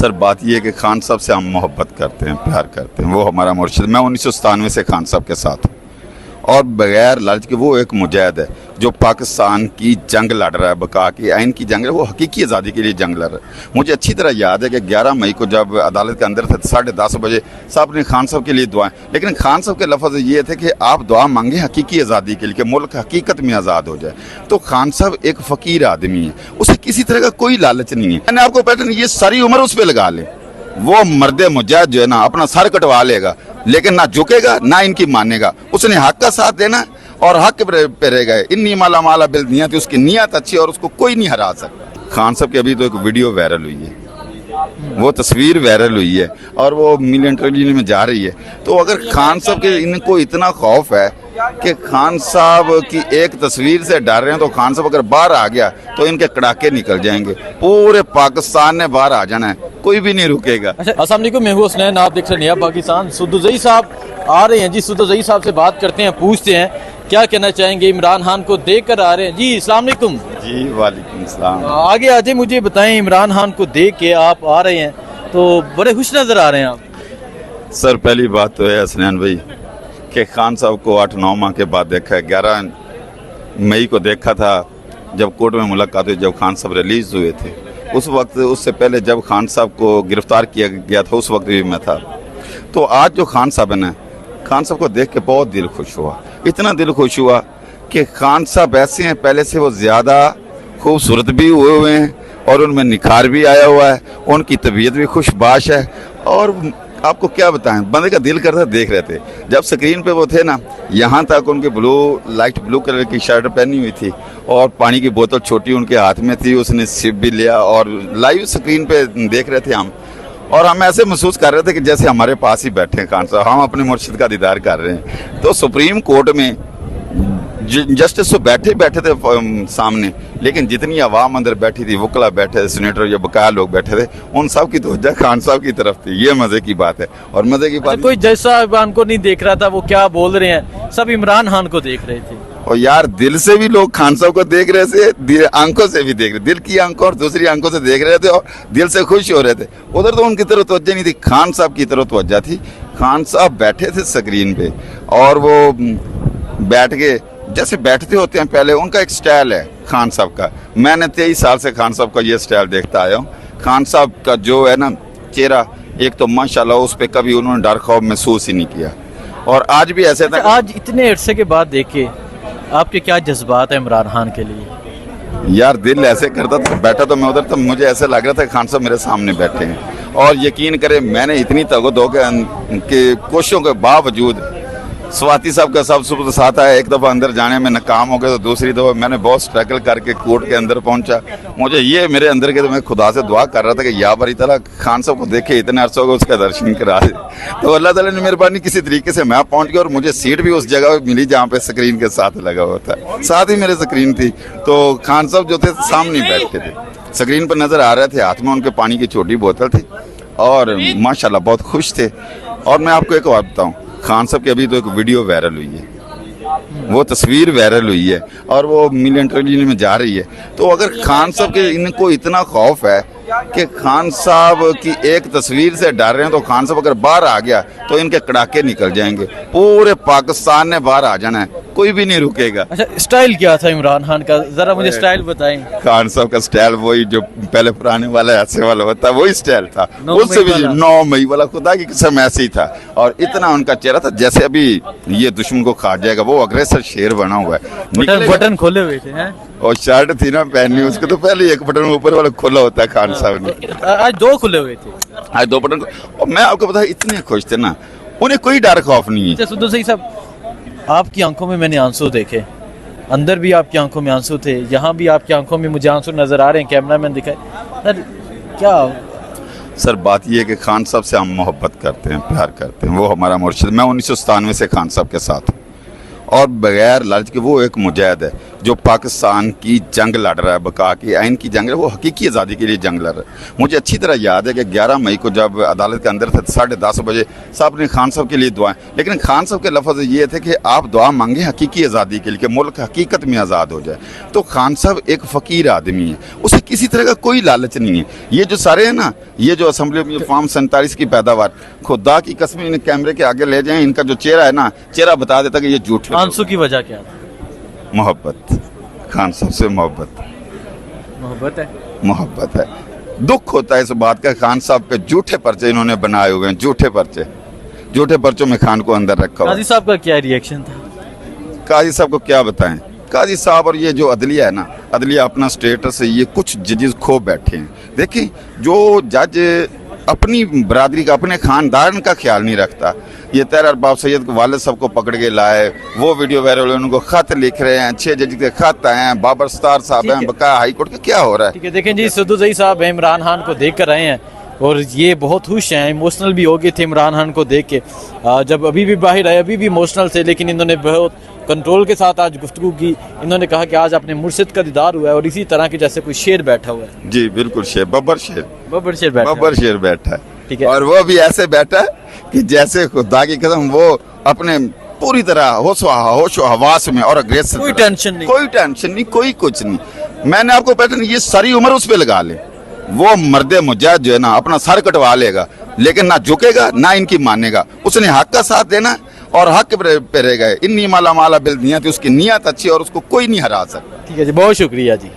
Sir बात ये है कि खान साहब से हम मोहब्बत करते हैं, प्यार करते हैं। वो हमारा मुर्शिद, मैं 1997 से खान साहब के साथ हूँ और बगैर लालच के वो एक मुजाहिद है जो पाकिस्तान की जंग लड़ रहा है, बका की आइन की जंग है, वो हकीकी आज़ादी के लिए जंग लड़ रहा है। मुझे अच्छी तरह याद है कि 11 मई को जब अदालत के अंदर थे 10:30 बजे साहब ने खान साहब के लिए दुआएं, लेकिन खान साहब के लफ्ज़ ये थे कि आप दुआ मांगे हकीकी आज़ादी के लिए कि मुल्क हकीकत में आज़ाद हो जाए। तो खान साहब एक फ़कीर आदमी है, उसे किसी तरह का कोई लालच नहीं है। मैंने आपको पैटर्न ये सारी उम्र उस पर लगा ले, वो मर्द मुजाहिद जो है ना अपना सर कटवा लेगा लेकिन ना झुकेगा ना इनकी मानेगा। उसने हक का साथ देना और हक पे रह गए। इन्नी माला माला बिल नियत, उसकी नियत अच्छी और उसको कोई नहीं हरा सकता। खान साहब की अभी तो एक वीडियो वायरल हुई है, वो तस्वीर वायरल हुई है और वो मिलियन ट्रिलियन में जा रही है। तो अगर खान साहब के इनको इतना खौफ है कि खान साहब की एक तस्वीर से डर रहे हैं, तो खान साहब अगर बाहर आ गया तो इनके कड़ाके निकल जाएंगे। पूरे पाकिस्तान ने बाहर आ जाना है, कोई भी नहीं रुकेगा। अच्छा, अस्सलाम वालेकुम, मैं हूं हसनैन, आप देख रहे हैं नया पाकिस्तान। सुद्दुज़ई साहब आ रहे हैं जी, सुद्दुज़ई साहब से बात करते हैं, पूछते हैं क्या कहना चाहेंगे। इमरान खान को देख कर आ रहे हैं जी। अस्सलाम वालेकुम जी वालेकुम सलाम। आगे आजे मुझे बताएं, इमरान खान को देख के आप आ रहे हैं तो बड़े खुश नज़र आ रहे हैं आप। सर पहली बात तो है हसनैन भाई कि खान साहब को 8-9 माह के बाद देखा है। 11 मई को देखा था जब कोर्ट में मुलाकात हुई, जब खान साहब रिलीज़ हुए थे। उस वक्त, उससे पहले जब खान साहब को गिरफ़्तार किया गया था उस वक्त भी मैं था। तो आज जो खान साहब है ना, खान साहब को देख के बहुत दिल खुश हुआ, इतना दिल खुश हुआ कि खान साहब ऐसे हैं, पहले से वो ज़्यादा खूबसूरत भी हुए हैं और उनमें निखार भी आया हुआ है, उनकी तबीयत भी खुशबाश है। और आपको क्या बताएं, बंदे का दिल करता देख रहे थे। जब स्क्रीन पे वो थे ना, यहाँ तक उनके लाइट ब्लू कलर की शर्ट पहनी हुई थी और पानी की बोतल छोटी उनके हाथ में थी, उसने सिप भी लिया और लाइव स्क्रीन पे देख रहे थे हम। और हम ऐसे महसूस कर रहे थे कि जैसे हमारे पास ही बैठे हैं खान साहब, हम अपने मुर्शिद का दीदार कर रहे हैं। तो सुप्रीम कोर्ट में जस्टिस तो बैठे थे सामने, लेकिन जितनी आवाम अंदर बैठी थी, वकला बैठे थे, सीनेटर या बकाया लोग बैठे थे, उन सब की तवज्जो खान साहब की तरफ थी। ये मजे की बात है। और मजे की बात, कोई जैसा इमरान को नहीं देख रहा था वो क्या बोल रहे हैं, सब इमरान खान को देख रहे थे। और यार दिल से भी लोग खान साहब को देख रहे थे, आंखों से भी देख रहे, दिल की आंखों और दूसरी आंखों से देख रहे थे और दिल से खुश हो रहे थे। उधर तो उनकी तरफ तवज्जो नहीं थी, खान साहब की तरफ तवज्जो थी। खान साहब बैठे थे स्क्रीन पे और वो बैठ के जैसे बैठते होते हैं पहले, उनका एक स्टाइल है खान साहब का। मैंने 23 साल से खान साहब का ये स्टाइल देखता आया हूँ। खान साहब का जो है ना चेहरा, एक तो माशाल्लाह उस पर कभी उन्होंने डर खौफ महसूस ही नहीं किया। और आज भी ऐसे था। आज इतने अरसे के बाद देखे, आपके क्या जज्बात है इमरान खान के लिए? यार दिल ऐसे करता था, बैठा तो मैं उधर, तो मुझे ऐसे लग रहा था खान साहब मेरे सामने बैठे हैं। और यकीन करें मैंने इतनी तगदो के कोशिशों के बावजूद, स्वाति साहब का सब सुबह साथ आया, एक दफ़ा अंदर जाने में नाकाम हो गया, तो दूसरी दफ़ा मैंने बहुत स्ट्रगल करके कोर्ट के अंदर पहुंचा। मुझे ये मेरे अंदर के, तो मैं खुदा से दुआ कर रहा था कि या बारी ताला खान साहब को देखे इतने अरसे हो गए, उसका दर्शन करा दे। तो अल्लाह ताला ने मेहरबानी किसी तरीके से मैं पहुंच गया और मुझे सीट भी उस जगह मिली जहाँ पे स्क्रीन के साथ लगा हुआ था, साथ ही मेरे स्क्रीन थी। तो खान साहब जो थे सामने बैठे थे, स्क्रीन पर नज़र आ रहे थे, हाथ में उनके पानी की छोटी बोतल थी और माशाल्लाह बहुत खुश थे। और मैं आपको एक बात बताऊँ, खान साहब की अभी तो एक वीडियो वायरल हुई है, वो तस्वीर वायरल हुई है और वो मिलियन ट्रिलियन में जा रही है। तो अगर खान साहब के इनको इतना खौफ है कि खान साहब की एक तस्वीर से डर रहे हैं, तो खान साहब अगर बाहर आ गया तो इनके कड़ाके निकल जाएंगे। पूरे पाकिस्तान ने बाहर आ जाना है, कोई भी नहीं रुकेगा। अच्छा, स्टाइल क्या था इमरान खान का, जरा मुझे स्टाइल बताएं। खान साहब का स्टाइल वही जो पहले पुराने वाला ऐसे वाला होता है, वही स्टाइल था। उससे भी 9 मई वाला खुदा की कसम ऐसे ही था। और इतना उनका चेहरा था जैसे अभी ये दुश्मन को खा जाएगा, वो अग्रेसर शेर बना हुआ है। बटन खोले हुए थे हैं? और शर्ट थी ना पहनी, उसके तो पहले एक बटन ऊपर वाला खुला होता है खान साहब ने। आज 2 खुले हुए थे, आज 2 बटन। और मैं आपको बता, इतने खुश थे ना, उन्हें कोई डर खौफ नहीं है। सुद्दुज़ई साहब, आपकी आंखों में मैंने आंसू देखे, अंदर भी आपकी आंखों में आंसू थे, यहाँ भी आपकी आंखों में मुझे आंसू नजर आ रहे हैं, कैमरा मैन दिखाए सर क्या? सर बात ये है कि खान साहब से हम मोहब्बत करते हैं, प्यार करते हैं। वो हमारा मुर्शिद, मैं 1997 से खान साहब के साथ हूँ और बगैर लालच के वो एक मुजाहिद है जो पाकिस्तान की जंग लड़ रहा है, बका की आइन की जंग है, वो हकीकी आज़ादी के लिए जंग लड़ रहा है। मुझे अच्छी तरह याद है कि 11 मई को जब अदालत के अंदर थे 10:30 बजे साहब ने खान साहब के लिए दुआएं, लेकिन खान साहब के लफ्ज़ ये थे कि आप दुआ मांगे हकीकी आज़ादी के लिए कि मुल्क हकीकत में आज़ाद हो जाए। तो खान साहब एक फ़कीर आदमी है, उसे किसी तरह का कोई लालच नहीं है। ये जो सारे हैं ना, ये जो असम्बली में फॉर्म 47 की पैदावार, खुदा की कसम इन्हें कैमरे के आगे ले जाएं, इनका जो चेहरा है ना, चेहरा बता देता कि ये झूठ है। आंसू की वजह क्या है? मोहब्बत, खान साहब से मोहब्बत, मोहब्बत है। मोहब्बत है। दुख होता है इस बात का, खान साहब पे झूठे पर्चे इन्होंने बनाए हुए हैं, झूठे पर्चे, झूठे पर्चों में खान को अंदर रखा हुआ है। काजी साहब का क्या रिएक्शन था? काजी साहब को क्या बताएं, काजी साहब और ये जो अदलिया है ना, अदलिया अपना स्टेटस है, ये कुछ जजेस खो बैठे हैं। देखिए जो जज अपनी बरादरी का, अपने खानदान का ख्याल नहीं रखता, ये तैर अरबाब सैयद को वालिद साहब को पकड़ के लाए, वो वीडियो वायरल हुए, उनको खत लिख रहे हैं, 6 जज के खत आए हैं, बाबर सत्तार साहब हैं, बकाया हाई कोर्ट का, क्या हो रहा है? ठीक है, देखें जी, सद्दुज़ई साहब इमरान खान को देख कर आए हैं और ये बहुत खुश हैं, इमोशनल भी हो गए थे इमरान खान को देख के। जब अभी भी बाहर आए अभी भी इमोशनल थे, लेकिन इन्होंने बहुत कंट्रोल के साथ आज गुफ्तगू की। इन्होंने कहा कि आज अपने मुर्शिद का दीदार हुआ है और इसी तरह के जैसे कोई शेर बैठा हुआ है। जी बिल्कुल, शेर, बब्बर शेर, बब्बर शेर बैठा बब्बर शेर बैठा है। ठीक है। और वो भी ऐसे बैठा है कि जैसे खुदा की कसम वो अपने पूरी तरह होश हवास में और अग्रेसिव, कोई टेंशन नहीं, कोई टेंशन नहीं, कोई कुछ नहीं। मैंने आपको पैटर्न ये सारी उम्र उस पे लगा ले, वो मर्दे मुजाहिद जो है ना अपना सर कटवा लेगा, लेकिन ना झुकेगा ना इनकी मानेगा। उसने हक का साथ देना और हक पे रहेगा। इन्नी माला माला बिल नियत, उसकी नियत अच्छी और उसको कोई नहीं हरा सकता। ठीक है जी, बहुत शुक्रिया जी।